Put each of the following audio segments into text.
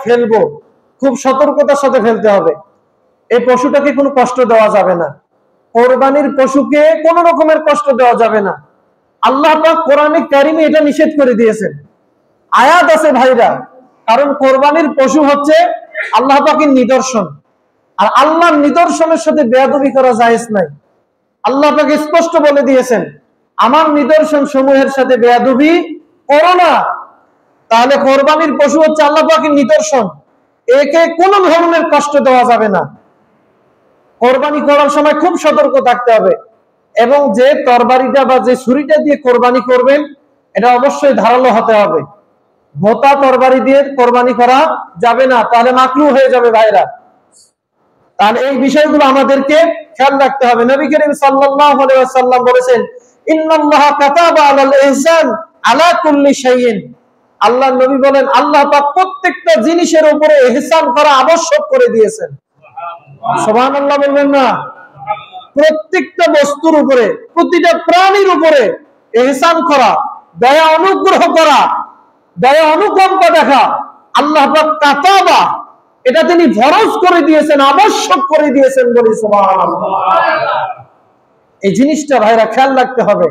ফেলবো, খুব সতর্কতার সাথে ফেলতে হবে। এই পশুটাকে কোনো কষ্ট দেওয়া যাবে না, কোরবানির পশুকে কোন রকমের কষ্ট দেওয়া যাবে না। আল্লাহ পাক কোরআনে কারিমে এটা নিষেধ করে দিয়েছেন, আয়াত আছে ভাইরা। কারণ কোরবানির পশু হচ্ছে আল্লাহ পাকের নিদর্শন, আর আল্লাহর নিদর্শনের সাথে বেয়াদবি করা জায়েজ নাই। আল্লাহ পাক স্পষ্ট বলে দিয়েছেন, আমার নিদর্শন সমূহের সাথে বেয়াদবি করো না। তাহলে কোরবানির পশু হচ্ছে আল্লাহ পাকের নিদর্শন, একে কোনো ধরনের কষ্ট দেওয়া যাবে না। কোরবানি করার সময় খুব সতর্ক থাকতে হবে, এবং যে তরবারিটা বা যে ছুরিটা দিয়ে কোরবানি করবেন এটা অবশ্যই ধারালো হতে হবে। ভোতা তরবারি দিয়ে কোরবানি করা যাবে না, তাহলে মাকরুহ হয়ে যাবে ভাইরা। তাহলে এই বিষয়গুলো আমাদেরকে খেয়াল রাখতে হবে। নবী করিম সাল্লাল্লাহু আলাইহি ওয়াসাল্লাম বলেছেন, ইন্নাল্লাহা কাতাবা আলাল ইহসান আলা কুল্লি শাইইন। আল্লাহর নবী বলেন, আল্লাহ পাক প্রত্যেকটা জিনিসের উপরে ইহসান করা আবশ্যক করে দিয়েছেন। সুবহানাল্লাহ বলবেন না? প্রত্যেকটা বস্তুর উপরে, প্রতিটা প্রাণীর উপরে ইহসান করা, দয়া অনুগ্রহ করা, দয়া অনুকম্পা দেখা আল্লাহ পাক কাতাবা, এটা তিনি ফরজ করে দিয়েছেন, আবশ্যক করে দিয়েছেন বলি সুবহানাল্লাহ। এই জিনিসটা ভাইরা খেয়াল রাখতে হবে।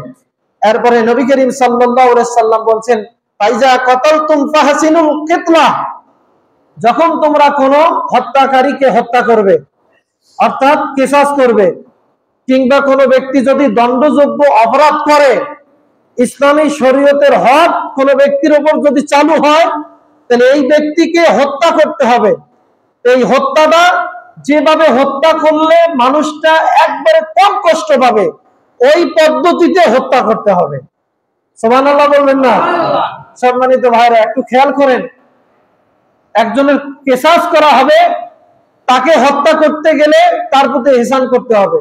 এরপরে নবী করিম সাল্লাল্লাহু আলাইহি সাল্লাম বলছেন, ফাইজা কাতালতুম ফাহসিনুল কিতলা। যখন তোমরা কোন হত্যাকারীকে হত্যা করবে, অর্থাৎ কিসাস করবে, কিংবা কোনো ব্যক্তি যদি দণ্ডযোগ্য অপরাধ করে, ইসলামী শরীয়তের হক কোন ব্যক্তির উপর যদি চালু হয়, তাহলে এই ব্যক্তিকে হত্যা করতে হবে। এই হত্যাটা যেভাবে হত্যা করলে মানুষটা একবারে কম কষ্ট পাবে, ওই পদ্ধতিতে হত্যা করতে হবে। সুবহানাল্লাহ বলবেন না? সম্মানিত ভাইরা, একটু খেয়াল করেন, একজনের কিসাস করা হবে, তাকে হত্যা করতে গেলে তার প্রতি ইহসান করতে হবে।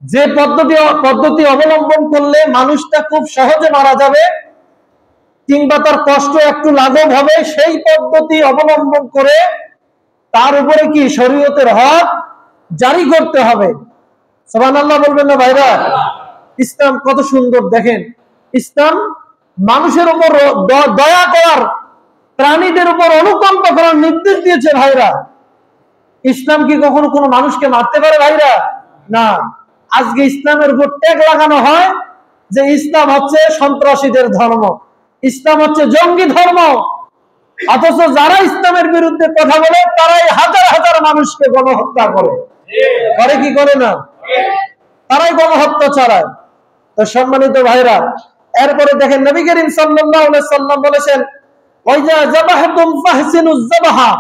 যে পদ্ধতি অবলম্বন করলে মানুষটা খুব সহজে মারা যাবে, কিংবা তার কষ্ট একটু লাঘব হবে, সেই পদ্ধতি অবলম্বন করে তার উপরে কি শরীয়তের হক জারি করতে হবে। সুবহানাল্লাহ বলবেন না ভাইরা? ইসলাম কত সুন্দর দেখেন, ইসলাম মানুষের উপর দয়া করার, প্রাণীদের উপর অনুকম্পা করার নির্দেশ দিয়েছে ভাইরা। ইসলাম কি কখনো কোনো মানুষকে মারতে পারে ভাইরা? না। আজকে ইসলামের উপর ট্যাগ লাগানো হয় যে ইসলাম হচ্ছে সন্ত্রাসীদের ধর্ম, ইসলাম হচ্ছে জঙ্গি ধর্ম। অথচ যারা ইসলামের বিরুদ্ধে কথা বলে তারাই হাজার হাজার মানুষকে গণহত্যা করে কি করে না? তারাই গণহত্যা চালায়। তো সম্মানিত ভাইরা, এরপরে দেখেন নবী করিম সাল্লাল্লাহু আলাইহি সাল্লাম বলেছেন, ওয়াইজা যাবাহতুম ফাহসিনুজ যাবাহা।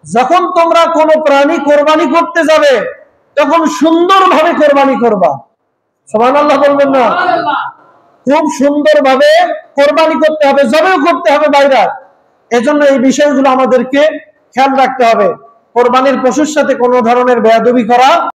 যখন তোমরা কোনো প্রাণী কোরবানি করতে যাবে, তখন সুন্দরভাবে কোরবানি করবা। সুবহানাল্লাহ বলবেন না? খুব সুন্দরভাবে কোরবানি করতে হবে, জবেও করতে হবে ভাইরা। এজন্য এই বিষয়গুলো আমাদেরকে খেয়াল রাখতে হবে। কোরবানির পশুর সাথে কোনো ধরনের বেয়াদবি করা